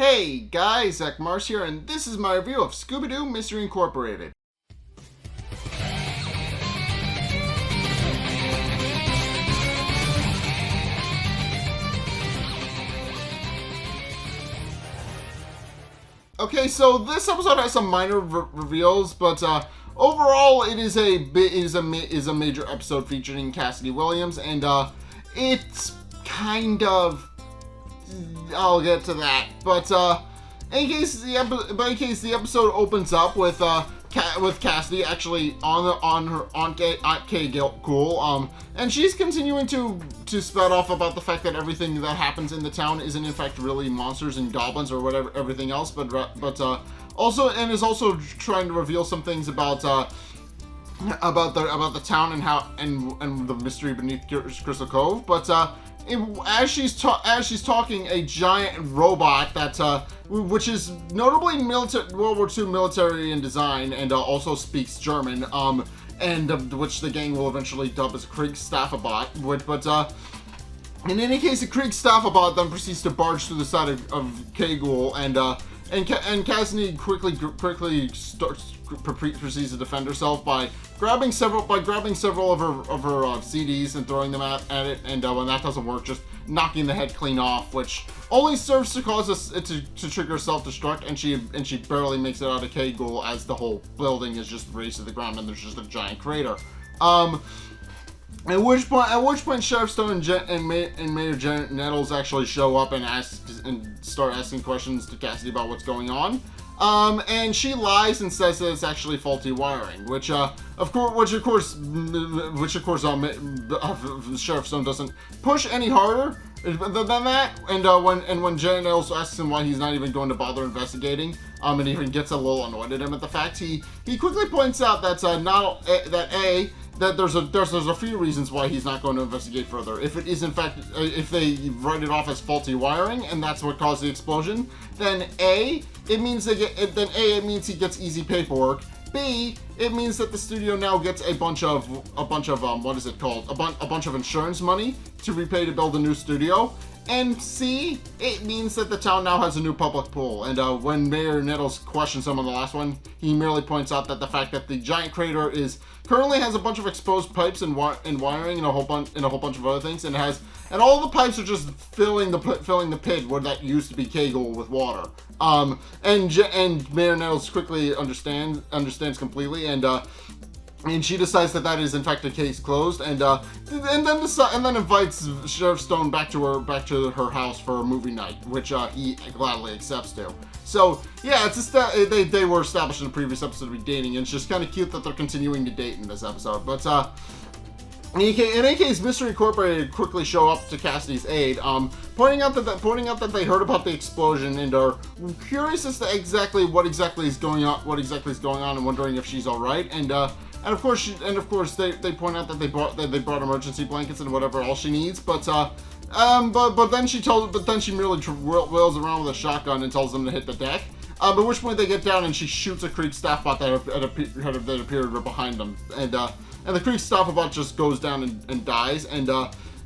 Hey guys, Zack here, and this is my review of Scooby-Doo Mystery Incorporated. Okay, so this episode has some minor reveals, but overall, it is a major episode featuring Cassidy Williams, and it's kind of. I'll get to that, but in case the episode opens up with Cassidy actually on K Ghoul, and she's continuing to spout off about the fact that everything that happens in the town isn't in fact really monsters and goblins or whatever everything else, but is also trying to reveal some things about the town and how and the mystery beneath Crystal Cove, but as she's talking, a giant robot that which is notably World War II military in design and also speaks German, and which the gang will eventually dub as Kriegstaffabot. But in any case, the Kriegstaffabot then proceeds to barge through the side of K-Ghoul, and Cassidy quickly proceeds to defend herself by grabbing several of her CDs and throwing them at it, and when that doesn't work, just knocking the head clean off, which only serves to cause it to trigger self-destruct, and she barely makes it out of K-Ghoul as the whole building is just razed to the ground and there's just a giant crater. At which point Sheriff Stone and Mayor Janet Nettles actually show up and start asking questions to Cassidy about what's going on. And she lies and says that it's actually faulty wiring, which of course Sheriff Stone doesn't push any harder than that. And when Janet Nettles asks him why he's not even going to bother investigating, and even gets a little annoyed at him at the fact, he quickly points out that that there's a few reasons why he's not going to investigate further. If it is in fact, if they write it off as faulty wiring and that's what caused the explosion, then it means he gets easy paperwork. B, it means that the studio now gets a bunch of what is it called? A bunch of insurance money to repay to build a new studio. And C, it means that the town now has a new public pool. And when Mayor Nettles questions him on the last one, he merely points out that the fact that the giant crater currently has a bunch of exposed pipes and wiring and a whole bunch of other things, and all the pipes are just filling the pit where that used to be K-Ghoul with water. And Mayor Nettles quickly understands completely, and she decides that is in fact a case closed, and then invites Sheriff Stone back to her house for a movie night, which he gladly accepts to. So yeah, they were established in the previous episode to be dating, and it's just kind of cute that they're continuing to date in this episode. But in any case, Mystery Incorporated quickly show up to Cassidy's aid, pointing out that they heard about the explosion and are curious as to what exactly is going on, and wondering if she's all right. And of course they point out that they brought emergency blankets and whatever else she needs, but then she merely wheels around with a shotgun and tells them to hit the deck. At which point they get down and she shoots a Kriegstaffabot that appeared behind them, and the Kriegstaffabot just goes down and dies, and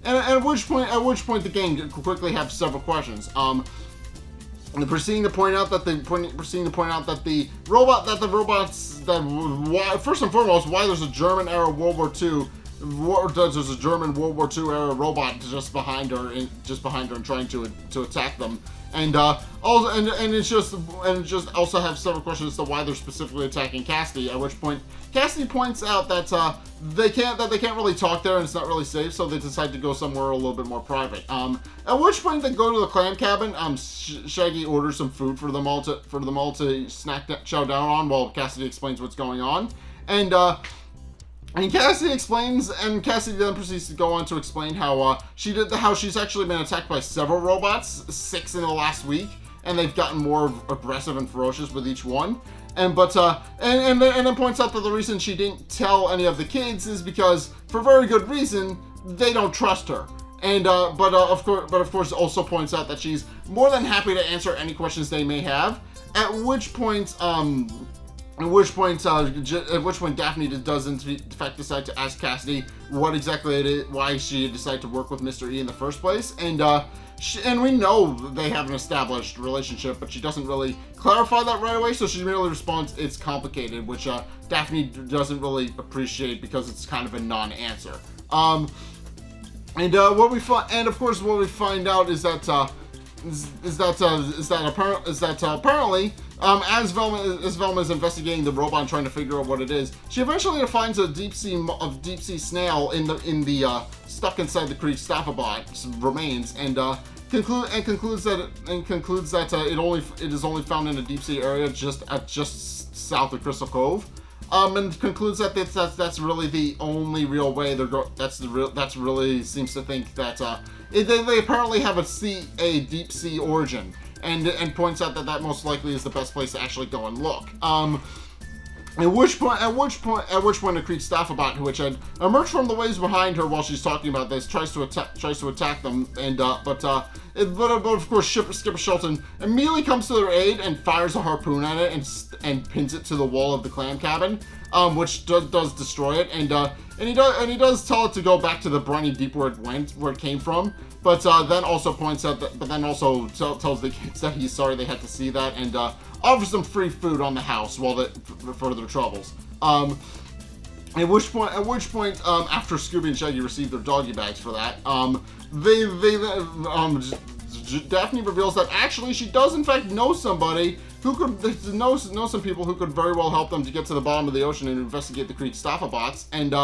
at which point the gang quickly have several questions. Proceeding to point out that first and foremost, why there's a German era World War II. There's a German World War II era robot just behind her and trying to attack them, and it's just also have several questions as to why they're specifically attacking Cassidy. At which point Cassidy points out that they can't really talk there and it's not really safe, so they decide to go somewhere a little bit more private. At which point they go to the clam cabin. Shaggy orders some food for them all to chow down on while Cassidy explains what's going on, and Cassidy explains, and Cassidy then proceeds to go on to explain how she's actually been attacked by several robots, 6 in the last week, and they've gotten more aggressive and ferocious with each one. And then points out that the reason she didn't tell any of the kids is because, for very good reason, they don't trust her. And but of course also points out that she's more than happy to answer any questions they may have. At which point Daphne does in fact decide to ask Cassidy what exactly it is, why she decided to work with Mr. E in the first place, and and we know they have an established relationship, but she doesn't really clarify that right away, so she merely responds, "It's complicated," which Daphne doesn't really appreciate because it's kind of a non-answer. And what we find out is that apparently, as Velma is investigating the robot and trying to figure out what it is, she eventually finds a deep sea snail in the stuck inside the Creek Staphobot's remains, and concludes that it is only found in a deep sea area just south of Crystal Cove. And concludes that that's really the only real way that's really seems to think that they apparently have a deep sea origin, and points out that most likely is the best place to actually go and look. At which point a Creek Staphobot, which had emerged from the waves behind her while she's talking about this, tries to attack them, and but of course Skipper Shelton immediately comes to their aid and fires a harpoon at it and pins it to the wall of the clam cabin, which does destroy it, and he does tell it to go back to the briny deep where it came from, but then also points out that, tells the kids that he's sorry they had to see that, and offers them free food on the house for their troubles. At which point, after Scooby and Shaggy receive their doggy bags for that, Daphne reveals that actually she does in fact know somebody who could know some people who could very well help them to get to the bottom of the ocean and investigate the Creek Staphobots, and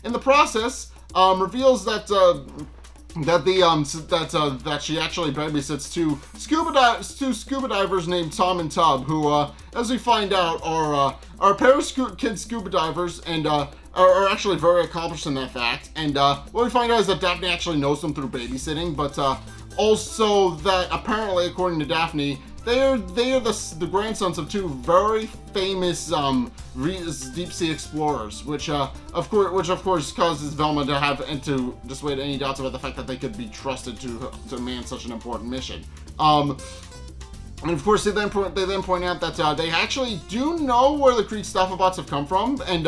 in the process, reveals that she actually babysits two scuba divers named Tom and Tub, who, as we find out, are a pair of kid scuba divers, and are actually very accomplished in that fact. And what we find out is that Daphne actually knows them through babysitting, but also that apparently, according to Daphne, they are the grandsons of two very famous deep sea explorers, which of course causes Velma to have and to dissuade any doubts about the fact that they could be trusted to man such an important mission. And of course, they then point out that they actually do know where the Creek Staphobots have come from, and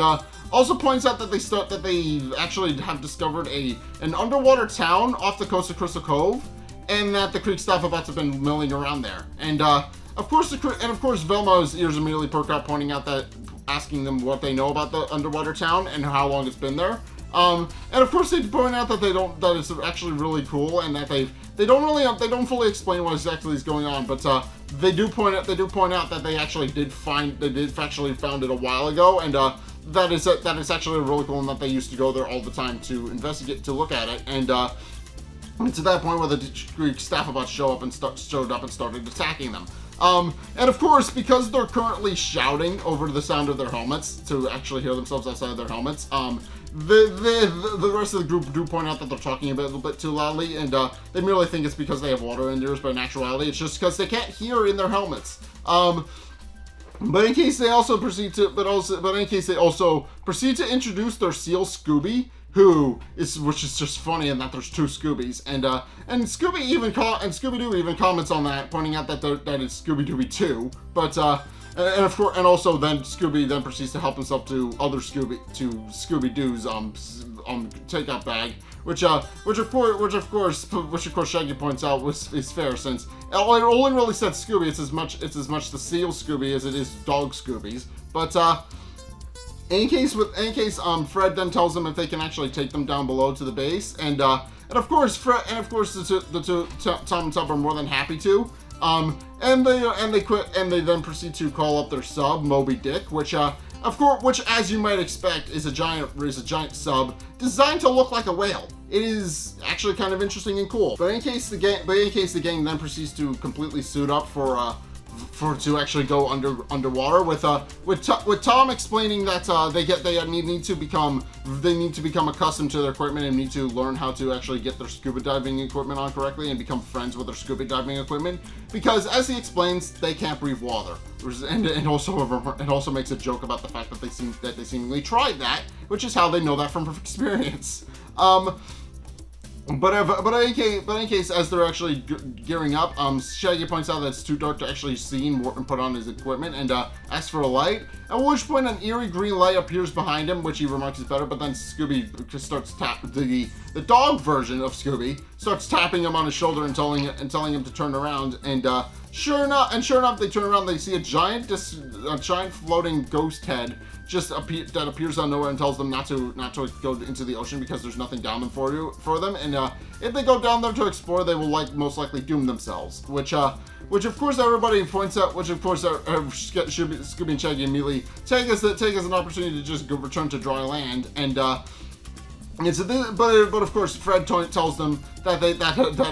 also points out that they actually have discovered an underwater town off the coast of Crystal Cove, and that the Creek Staphobots have been milling around there. And of course, Velma's ears immediately perk up, asking them what they know about the underwater town and how long it's been there. And of course, they point out that that it's actually really cool, and that they don't fully explain what exactly is going on, but they do point out that they actually found it a while ago, and that it's actually really cool, and that they used to go there all the time to investigate, to look at it, and it's at that point where the Greek Staphobots showed up and started attacking them. And of course, because they're currently shouting over the sound of their helmets to actually hear themselves outside of their helmets, the rest of the group do point out that they're talking a little bit too loudly, and they merely think it's because they have water in their ears, but in actuality, it's just because they can't hear in their helmets. But in case they also proceed to introduce their seal Scooby, which is just funny in that there's two Scoobies, and Scooby-Doo even comments on that, pointing out that it's Scooby-Dooby 2, but and of course, and also then Scooby then proceeds to help himself to Scooby-Doo's takeout bag, which of course Shaggy points out is fair, since it only really said Scooby. It's as much the seal Scooby as it is dog Scoobies, but in case Fred then tells them if they can actually take them down below to the base, and of course the two Tom and Tub are more than happy to, and they then proceed to call up their sub Moby Dick, which as you might expect is a giant sub designed to look like a whale. It is actually kind of interesting and cool. But in case the gang then proceeds to completely suit up to actually go underwater, with Tom explaining that they need to become accustomed to their equipment and need to learn how to actually get their scuba diving equipment on correctly and become friends with their scuba diving equipment, because as he explains, they can't breathe water, and also makes a joke about the fact that they seemingly tried that, which is how they know that from experience. But in case, as they're actually gearing up, Shaggy points out that it's too dark to actually see and put on his equipment, and asks for a light, at which point an eerie green light appears behind him, which he remarks is better, but then Scooby starts the dog version of Scooby starts tapping him on his shoulder and telling him to turn around. And sure enough, they turn around. They see a giant floating ghost head that appears out of nowhere and tells them not to go into the ocean because there's nothing down them for them. And if they go down there to explore, they will most likely doom themselves. Which of course everybody points out. Which of course Scooby and Shaggy immediately take as an opportunity to just return to dry land. And but of course Fred tells them that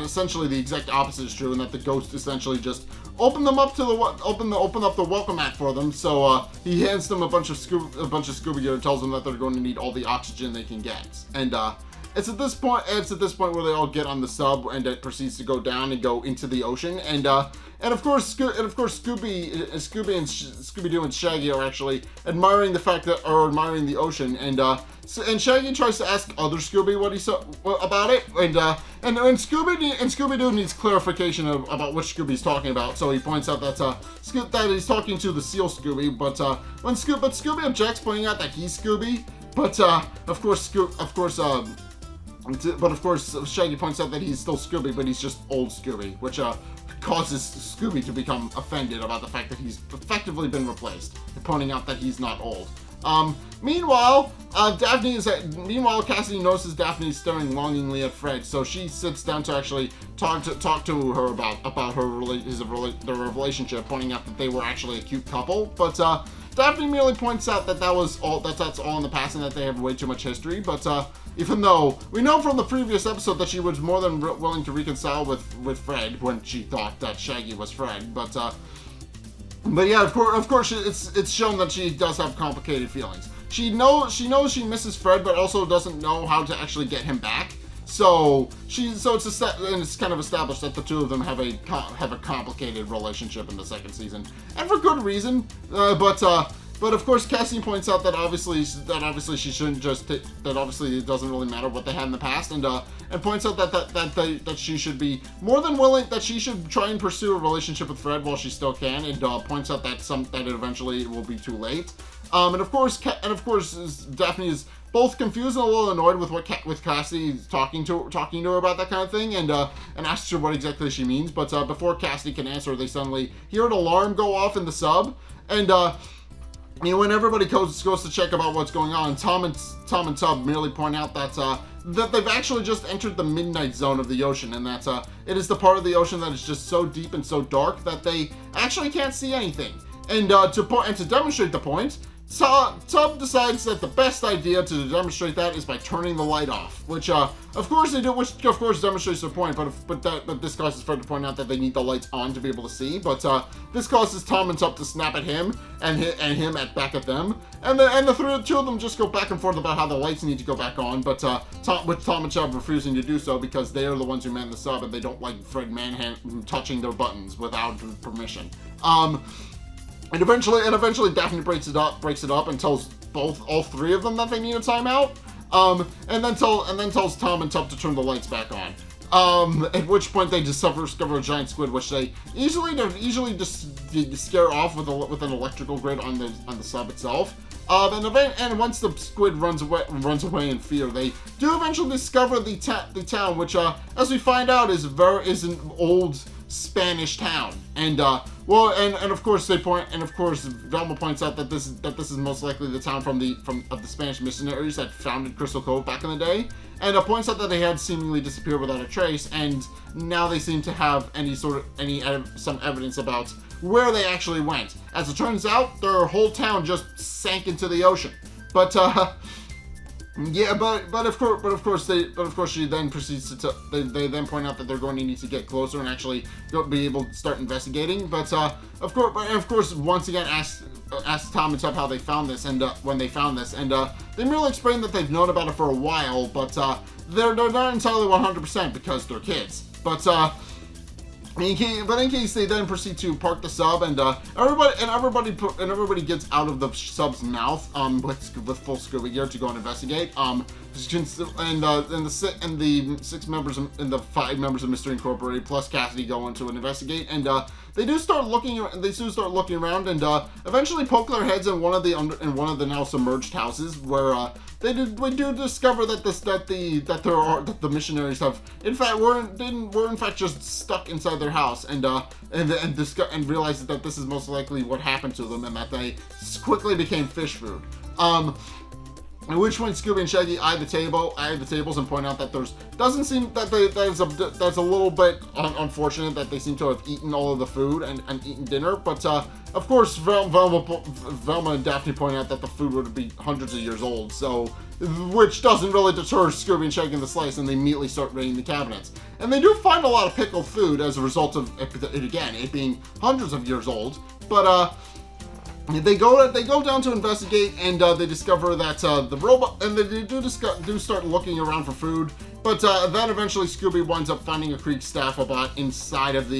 essentially the exact opposite is true, and that the ghost essentially just open up the welcome mat for them. So he hands them a bunch of Scooby gear and tells them that they're going to need all the oxygen they can get. And it's at this point where they all get on the sub, and it proceeds to go down and go into the ocean. And of course Scooby-Doo and Shaggy are actually admiring the ocean. And Shaggy tries to ask other Scooby what he saw about it. And Scooby-Doo needs clarification about which Scooby he's talking about. So he points out that he's talking to the Seal Scooby. But Scooby objects, pointing out that he's Scooby. But of course Shaggy points out that he's still Scooby, but he's just old Scooby, which causes Scooby to become offended about the fact that he's effectively been replaced, pointing out that he's not old. Meanwhile, Cassidy notices Daphne staring longingly at Fred, so she sits down to actually talk to her about their relationship, pointing out that they were actually a cute couple. But Daphne merely points out that's all in the past and that they have way too much history. But even though we know from the previous episode that she was more than willing to reconcile with Fred when she thought that Shaggy was Fred. But yeah, of course, it's shown that she does have complicated feelings. She knows she misses Fred, but also doesn't know how to actually get him back. So it's kind of established that the two of them have a complicated relationship in the second season, and for good reason. But of course, Cassidy points out that obviously she shouldn't just that obviously it doesn't really matter what they had in the past, and points out that she should be more than willing, that she should try and pursue a relationship with Fred while she still can, and points out that eventually it will be too late. And of course Daphne is both confused and a little annoyed with Cassidy talking to her about that kind of thing, and asks her what exactly she means. But before Cassidy can answer, they suddenly hear an alarm go off in the sub, and when everybody goes to check about what's going on, Tom and Tub merely point out that they've actually just entered the midnight zone of the ocean, and that it is the part of the ocean that is just so deep and so dark that they actually can't see anything. And to demonstrate the point, Tub decides that the best idea to demonstrate that is by turning the light off, which of course they do, which of course demonstrates their point. But this causes Fred to point out that they need the lights on to be able to see. But this causes Tom and Tub to snap at him and him back at them, and the two of them just go back and forth about how the lights need to go back on. But with Tom and Tub refusing to do so because they are the ones who man the sub and they don't like Fred touching their buttons without permission. And eventually Daphne breaks it up and tells all three of them that they need a timeout. And then tells Tom and Tub to turn the lights back on. At which point they discover a giant squid, which they easily just scare off with an electrical grid on the sub itself. And once the squid runs away in fear, they do eventually discover the town, which as we find out is an old Spanish town. And of course Velma points out that this is most likely the town of the Spanish missionaries that founded Crystal Cove back in the day, and points out that they had seemingly disappeared without a trace, and now they seem to have some evidence about where they actually went. As it turns out, their whole town just sank into the ocean. But yeah, but of course she then proceeds to they then point out that they're going to need to get closer and actually be able to start investigating. But of course once again asks Tom and Tub how they found this, and when they found this, and they merely explain that they've known about it for a while, but they're not entirely 100% because they're kids. But in case they then proceed to park the sub, and everybody gets out of the sub's mouth with full Scooby gear to go and investigate. And the 5 members of Mystery Incorporated plus Cassidy go on to investigate, and they do start looking around, and eventually poke their heads in one of the now submerged houses, where we do discover that the missionaries have were in fact just stuck inside their house, and realize that this is most likely what happened to them, and that they quickly became fish food. At which point Scooby and Shaggy eye the tables and point out that that's a little bit unfortunate that they seem to have eaten all of the food and eaten dinner. But of course, Velma and Daphne point out that the food would be hundreds of years old, so which doesn't really deter Scooby and Shaggy in the slice, and they immediately start raiding the cabinets. And they do find a lot of pickled food as a result of it being hundreds of years old. But they go down to investigate, and they discover that the robot, and they do start looking around for food. But then eventually Scooby winds up finding a Creek Staffabot inside of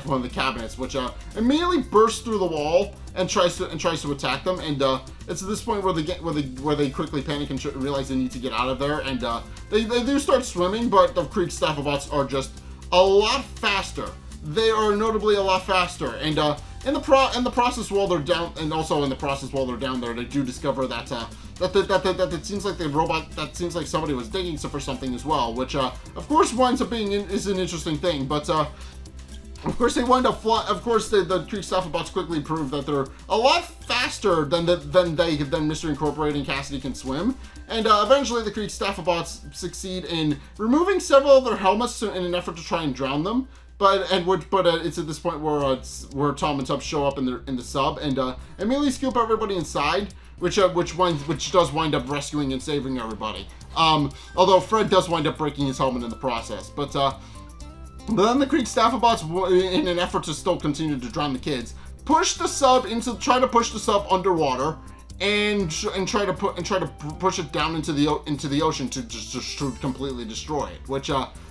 one of the cabinets, which immediately bursts through the wall and tries to attack them. And it's at this point where they quickly panic and realize they need to get out of there. And they do start swimming, but the Creek Staffabots are just a lot faster. They are notably a lot faster, and in the process while they're down, and also in the process while they're down there, they do discover that it seems like the robot, that seems like somebody was digging for something as well, which of course winds up being is an interesting thing. But of course they wind up of course the Creek Staffabots quickly prove that they're a lot faster than Mr. Incorporated and Cassidy can swim. And eventually the Creek Staffabots succeed in removing several of their helmets in an effort to try and drown them. But it's at this point where Tom and Tub show up in the sub, and immediately scoop everybody inside, which does wind up rescuing and saving everybody. Although Fred does wind up breaking his helmet in the process. But then the Creek Staffabots, in an effort to still continue to drown the kids, try to push the sub underwater, and try to push it down into the ocean to completely destroy it. Which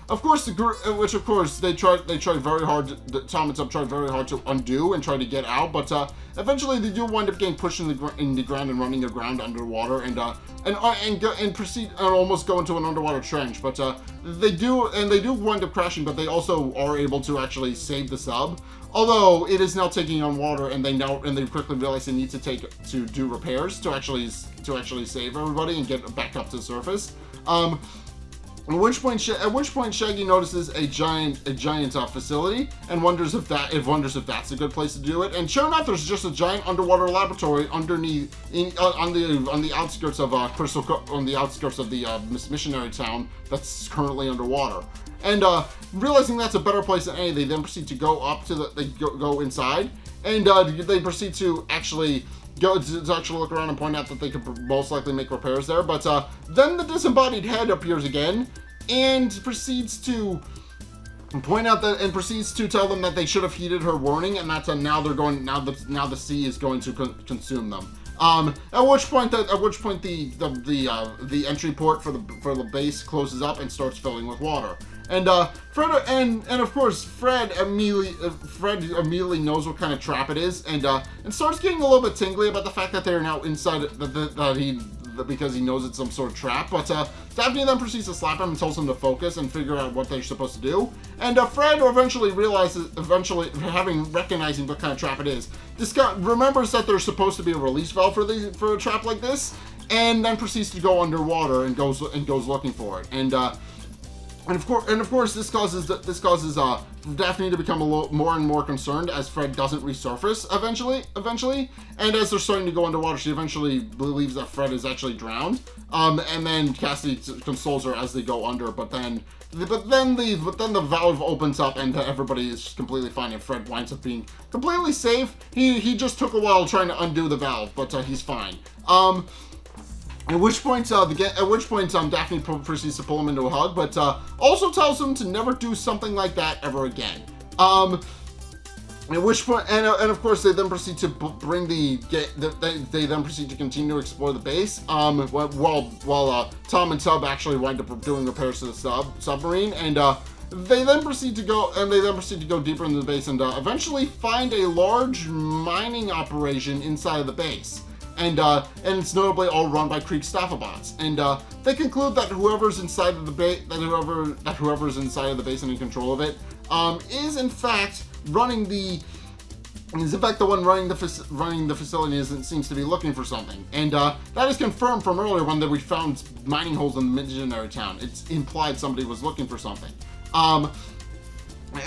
of course they try very hard. Tom and Sub try very hard to undo and try to get out, but eventually they do wind up getting pushed in the ground and running aground underwater, and proceed and almost go into an underwater trench. But they do wind up crashing, but they also are able to actually save the sub. Although it is now taking on water, and they quickly realize they need to do repairs to actually save everybody and get back up to the surface. At which point Shaggy notices a giant facility and wonders if that's a good place to do it. And sure enough, there's just a giant underwater laboratory underneath on the outskirts of the missionary town that's currently underwater. And realizing that's a better place than any, they then proceed to go up to go inside, and they proceed to actually look around and point out that they could most likely make repairs there. But then the disembodied head appears again and proceeds to tell them that they should have heeded her warning, and that now the sea is going to consume them. At which point the entry port for the base closes up and starts filling with water. And Fred immediately knows what kind of trap it is, and starts getting a little bit tingly about the fact that they're now inside because he knows it's some sort of trap. But Daphne then proceeds to slap him and tells him to focus and figure out what they're supposed to do. And Fred recognizing what kind of trap it is, remembers that there's supposed to be a release valve for a trap like this, and then proceeds to go underwater and goes looking for it. And of course, this causes Daphne to become a little more and more concerned as Fred doesn't resurface eventually. And as they're starting to go underwater, she eventually believes that Fred is actually drowned. And then Cassidy consoles her as they go under. But then the valve opens up and everybody is completely fine, and Fred winds up being completely safe. He just took a while trying to undo the valve, but he's fine. At which point Daphne proceeds to pull him into a hug, but also tells him to never do something like that ever again. At which point, and of course, they then proceed to they then proceed to continue to explore the base. While Tom and Tub actually wind up doing repairs to the submarine, and they then proceed to go deeper into the base and eventually find a large mining operation inside of the base. And it's notably all run by Creek Staffabots. And they conclude that whoever's inside of the base, whoever's inside of the base and in control of it, is in fact running the is in fact the one running the facility seems to be looking for something, and that is confirmed from earlier when we found mining holes in the missionary town. It's implied somebody was looking for something.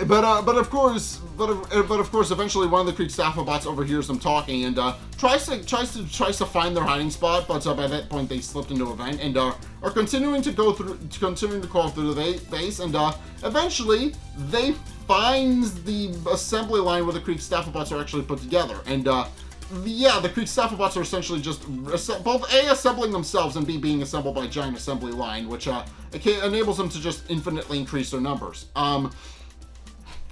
But of course, eventually one of the Creek Staffobots overhears them talking and tries to find their hiding spot. But by that point, they slipped into a vent and are continuing to crawl through the base. And eventually, they find the assembly line where the Creek Staffobots are actually put together. And yeah, the Creek Staffobots are essentially just both A, assembling themselves, and B, being assembled by a giant assembly line, which enables them to just infinitely increase their numbers.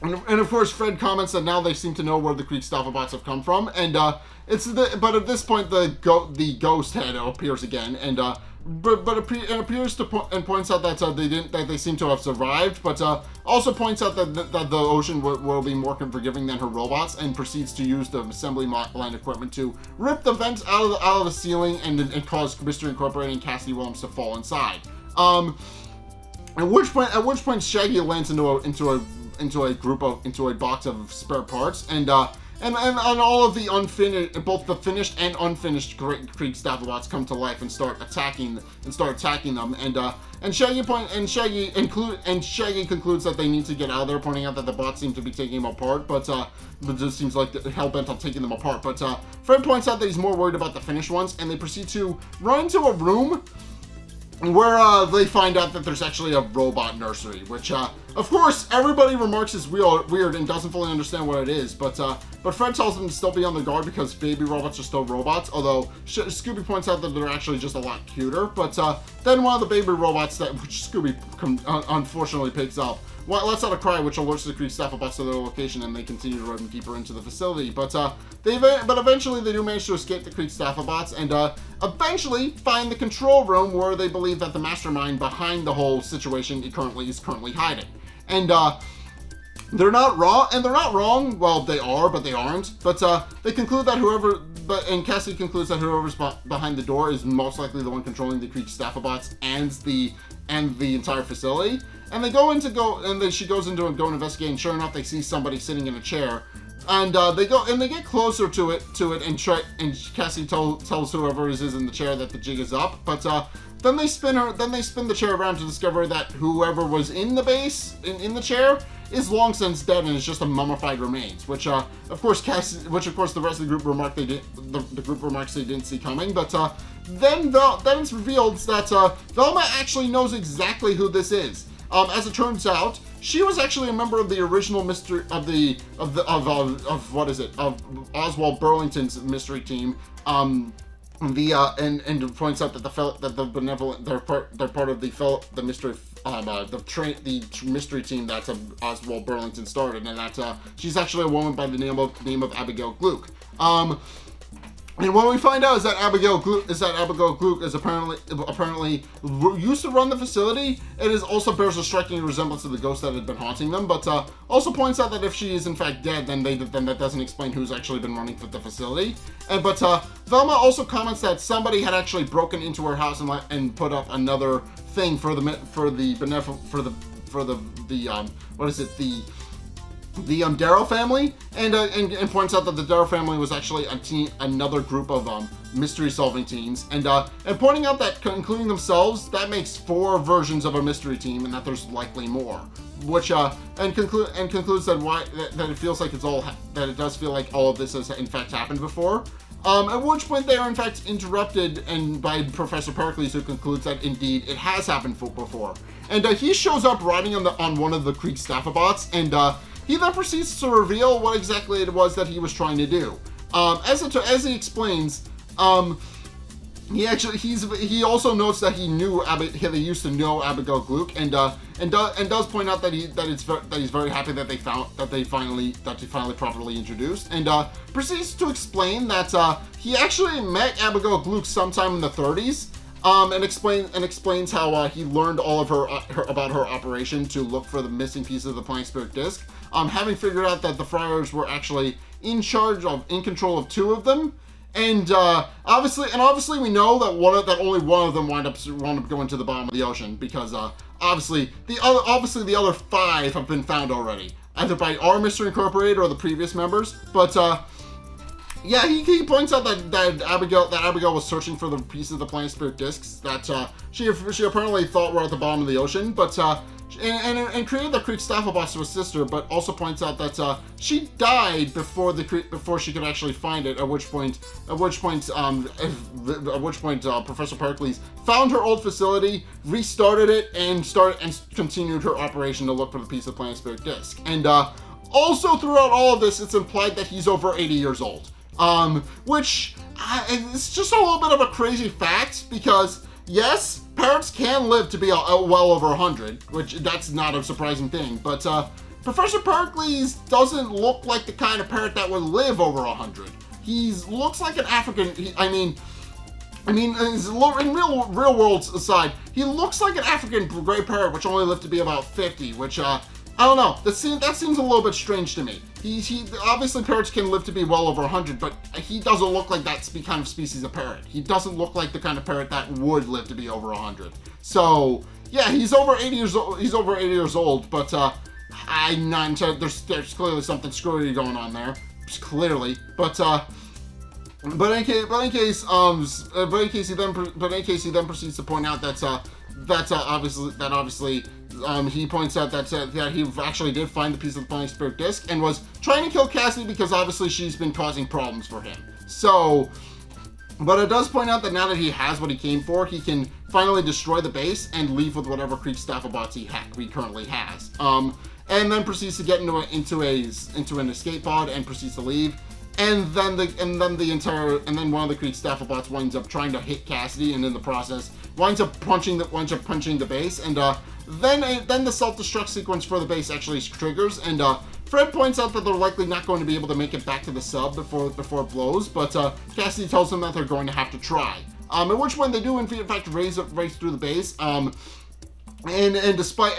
And of course, Fred comments that now they seem to know where the Creek Staffobots have come from, and but at this point the ghost head appears again, and appears to and points out that they seem to have survived, but also points out that the ocean will be more forgiving than her robots, and proceeds to use the assembly line equipment to rip the vents out of the ceiling and cause Mystery Incorporated and Cassidy Williams to fall inside. At which point Shaggy lands into a box of spare parts, and all of the both the finished and unfinished Creek Staffobots come to life and start attacking them, and Shaggy concludes that they need to get out of there, pointing out that the bots seem to be taking them apart, but just seems like they're hell-bent on taking them apart. But Fred points out that he's more worried about the finished ones, and they proceed to run into a room where they find out that there's actually a robot nursery, which, of course, everybody remarks is weird and doesn't fully understand what it is, but Fred tells them to still be on their guard because baby robots are still robots, although Scooby points out that they're actually just a lot cuter. But then one of the baby robots, which Scooby unfortunately picks up, lets out a cry, which alerts the Creek Staffobots to their location, and they continue to run deeper into the facility. But eventually they do manage to escape the Creek Staffobots, and eventually find the control room where they believe that the mastermind behind the whole situation is currently hiding. And they're not wrong. Well, they are, but they aren't. But they conclude that and Cassie concludes that whoever's behind the door is most likely the one controlling the Creek Staffobots and the entire facility. And she goes into and investigate, and sure enough, they see somebody sitting in a chair. And they get closer to it, and Cassie tells whoever is in the chair that the jig is up. But then they spin the chair around to discover that whoever was in the base in the chair is long since dead and is just a mummified remains. Which of course the rest of the group remarks they didn't see coming. But then it's revealed that Velma actually knows exactly who this is. As it turns out, she was actually a member of the original mystery of Oswald Burlington's mystery team. And points out that the benevolent they're part of the mystery the mystery team that Oswald Burlington started, and that she's actually a woman by the name of Abigail Gluck. And what we find out is that Abigail Gluck is apparently used to run the facility. It also bears a striking resemblance to the ghost that had been haunting them, but also points out that if she is in fact dead, then that doesn't explain who's actually been running the facility. But Velma also comments that somebody had actually broken into her house and put up another thing for the Darrow family, and points out that the Darrow family was actually another group of mystery solving teams, and pointing out that including themselves, that makes 4 versions of a mystery team, and that there's likely more. Which concludes that it feels like that it does feel like all of this has in fact happened before. At which point they are in fact interrupted by Professor Pericles, who concludes that indeed it has happened before. And he shows up riding on one of the Creek Staffobots, and he then proceeds to reveal what exactly it was that he was trying to do. As he explains, he also notes that he used to know Abigail Gluck, and does point out that he's very happy that they finally properly introduced, and proceeds to explain that he actually met Abigail Gluck sometime in the 30s. And explains how he learned all of about her operation to look for the missing piece of the Flying Spirit disc. Having figured out that the Friars were actually in control of 2 of them, and obviously we know that only one of them wound up going to the bottom of the ocean, because obviously the other 5 have been found already. either by our Mystery Incorporated or the previous members. But yeah, he points out that Abigail was searching for the pieces of the Planet Spirit discs that she apparently thought were at the bottom of the ocean, but and created the Kriegstaffelbots to assist her, but also points out that she died before she could actually find it. At which point Professor Pericles found her old facility, restarted it, and continued her operation to look for the piece of Planet Spirit disc. And also throughout all of this, it's implied that he's over 80 years old. Which it's just a little bit of a crazy fact, because yes, parrots can live to be well over 100, which that's not a surprising thing, but Professor Pericles doesn't look like the kind of parrot that would live over 100. He looks like an African, in real world aside, he looks like an African gray parrot, which only lived to be about 50, which, I don't know, that seems a little bit strange to me. He obviously parrots can live to be well over 100, but he doesn't look like that kind of species of parrot. He doesn't look like the kind of parrot that would live to be over 100. So yeah, he's over 80 years old. He's over 80 years old, but there's clearly something screwy going on there, clearly. But in case he then proceeds to point out that obviously he points out that he actually did find the piece of the Planet Spirit disc and was trying to kill Cassidy because obviously she's been causing problems for him. So, but it does point out that now that he has what he came for, he can finally destroy the base and leave with whatever Kriegstaffelbots he currently has. And then proceeds to get into an escape pod and proceeds to leave. And then one of the Kriegstaffelbots winds up trying to hit Cassidy, and in the process winds up punching the base, and then the self-destruct sequence for the base actually triggers, and Fred points out that they're likely not going to be able to make it back to the sub before it blows, but Cassidy tells them that they're going to have to try. At which point they do in fact race through the base, and despite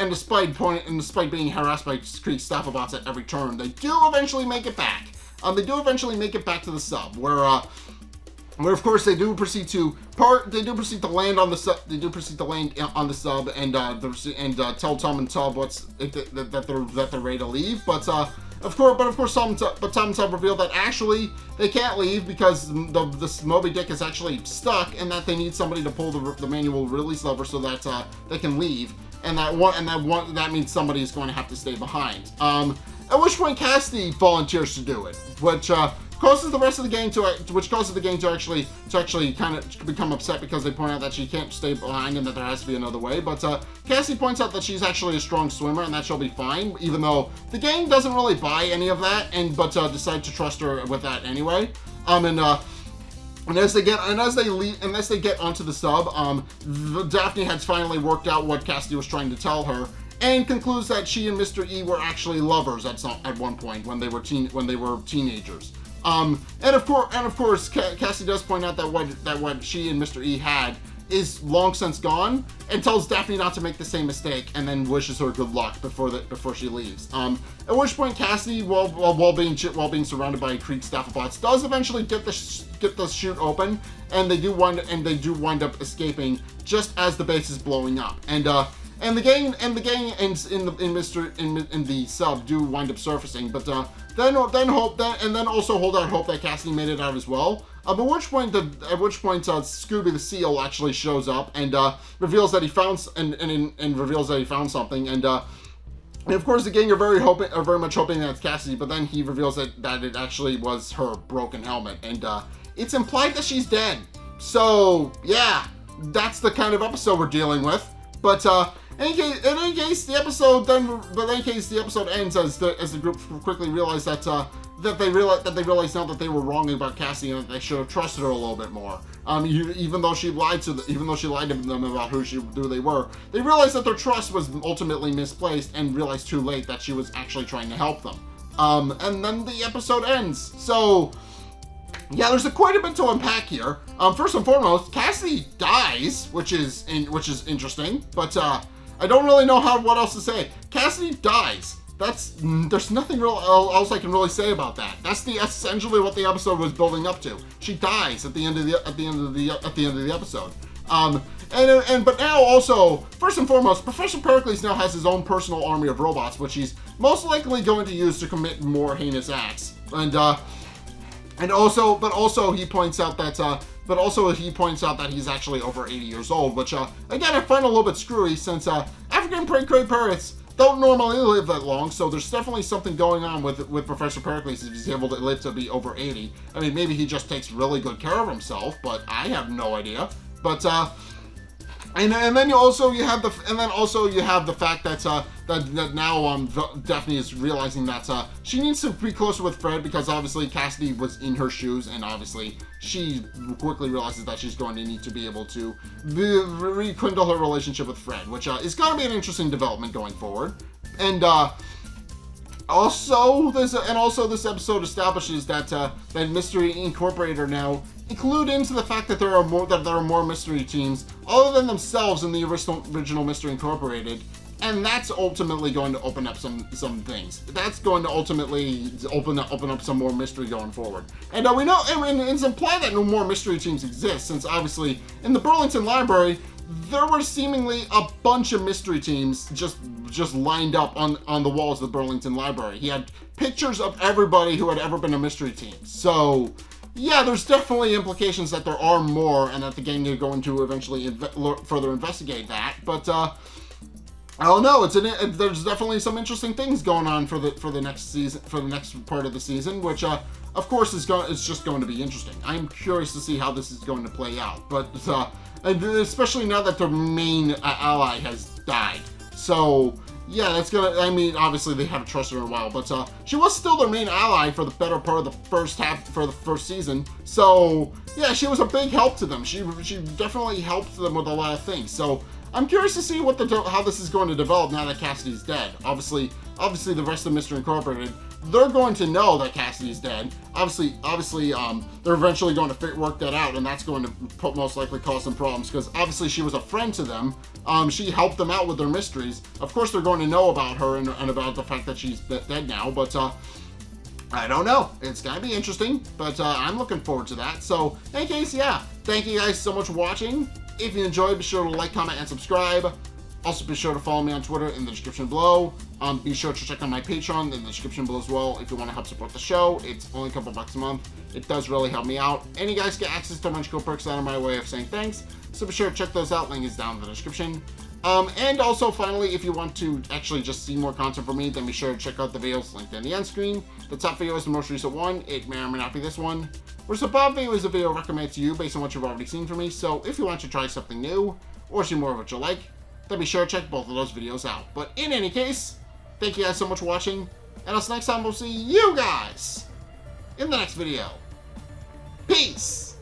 being harassed by Kriegstaffelbots at every turn, they do eventually make it back. They do eventually make it back to the sub, where of course they do proceed to land on the sub. They do proceed to land on the sub and tell Tom and Tub that they're ready to leave. But of course, Tom and Tub reveal that actually they can't leave because the Moby Dick is actually stuck, and that they need somebody to pull the manual release lever so that they can leave, and that means somebody is going to have to stay behind. At which point Cassidy volunteers to do it, which causes the gang to actually kind of become upset because they point out that she can't stay behind and that there has to be another way. But Cassidy points out that she's actually a strong swimmer and that she'll be fine, even though the gang doesn't really buy any of that, but decide to trust her with that anyway. And as they get onto the sub, Daphne has finally worked out what Cassidy was trying to tell her, and concludes that she and Mr. E were actually lovers at one point when they were teenagers. And of course, Cassidy does point out that what she and Mr. E had is long since gone, and tells Daphne not to make the same mistake, and then wishes her good luck before she leaves. At which point Cassidy, while being surrounded by Kriegstaffelbots, does eventually get the chute open, and they do wind up escaping just as the base is blowing up. And the gang in the sub do wind up surfacing, but then also hold out hope that Cassidy made it out as well. At which point Scooby the Seal actually shows up and reveals that he found something, and of course the gang are very much hoping that it's Cassidy, but then he reveals that it actually was her broken helmet, and it's implied that she's dead. So yeah, that's the kind of episode we're dealing with. But in any case, the episode ends as the group quickly realize that they realize now that they were wrong about Cassie and that they should have trusted her a little bit more. Even though she lied to them about who they were, they realized that their trust was ultimately misplaced and realized too late that she was actually trying to help them. And then the episode ends. So yeah, there's quite a bit to unpack here. First and foremost, Cassidy dies, which is interesting, but I don't really know what else to say. Cassidy dies. There's nothing else I can really say about that. That's essentially what the episode was building up to. She dies at the end of the episode. But now also, first and foremost, Professor Pericles now has his own personal army of robots, which he's most likely going to use to commit more heinous acts. But also he points out that he's actually over 80 years old, which again I find a little bit screwy since African prey parrots don't normally live that long, so there's definitely something going on with Professor Pericles if he's able to live to be over 80. I mean, maybe he just takes really good care of himself, but I have no idea. But and then you have the fact that that now Daphne is realizing that she needs to be closer with Fred, because obviously Cassidy was in her shoes, and obviously she quickly realizes that she's going to need to be able to rekindle her relationship with Fred, which is going to be an interesting development going forward. And also this episode establishes that that Mystery Incorporated are now include into the fact that there are more mystery teams other than themselves in the original Mystery Incorporated, and that's ultimately going to open up some things. That's going to ultimately open up some more mystery going forward. And we know, and it's implied that no more mystery teams exist, since obviously in the Burlington Library there were seemingly a bunch of mystery teams just lined up on the walls of the Burlington Library. He had pictures of everybody who had ever been a mystery team. So yeah, there's definitely implications that there are more, and that the game is going to eventually further investigate that. But I don't know. There's definitely some interesting things going on for the next season, for the next part of the season, which of course is just going to be interesting. I'm curious to see how this is going to play out, but especially now that their main ally has died. So yeah, that's gonna. I mean, obviously they haven't trusted her in a while, but she was still their main ally for the better part of the first season. So yeah, she was a big help to them. She definitely helped them with a lot of things. So I'm curious to see how this is going to develop now that Cassidy's dead. Obviously the rest of Mystery Incorporated, they're going to know that Cassidy's dead. Obviously, they're eventually going to work that out, and that's going to most likely cause some problems, because obviously she was a friend to them. She helped them out with their mysteries. Of course, they're going to know about her and about the fact that she's dead now, but I don't know. It's going to be interesting, but I'm looking forward to that. So, in any case, yeah, thank you guys so much for watching. If you enjoyed, be sure to like, comment, and subscribe. Also, be sure to follow me on Twitter in the description below. Be sure to check out my Patreon in the description below as well if you want to help support the show. It's only a couple bucks a month. It does really help me out. And you guys get access to a bunch of cool perks that are my way of saying thanks. So be sure to check those out. Link is down in the description. And also, finally, if you want to actually just see more content from me, then be sure to check out the videos linked in the end screen. The top video is the most recent one. It may or may not be this one. Whereas the bottom video is a video recommended to you based on what you've already seen from me. So if you want to try something new, or see more of what you like, then be sure to check both of those videos out. But in any case, thank you guys so much for watching, and until next time, we'll see you guys in the next video. Peace!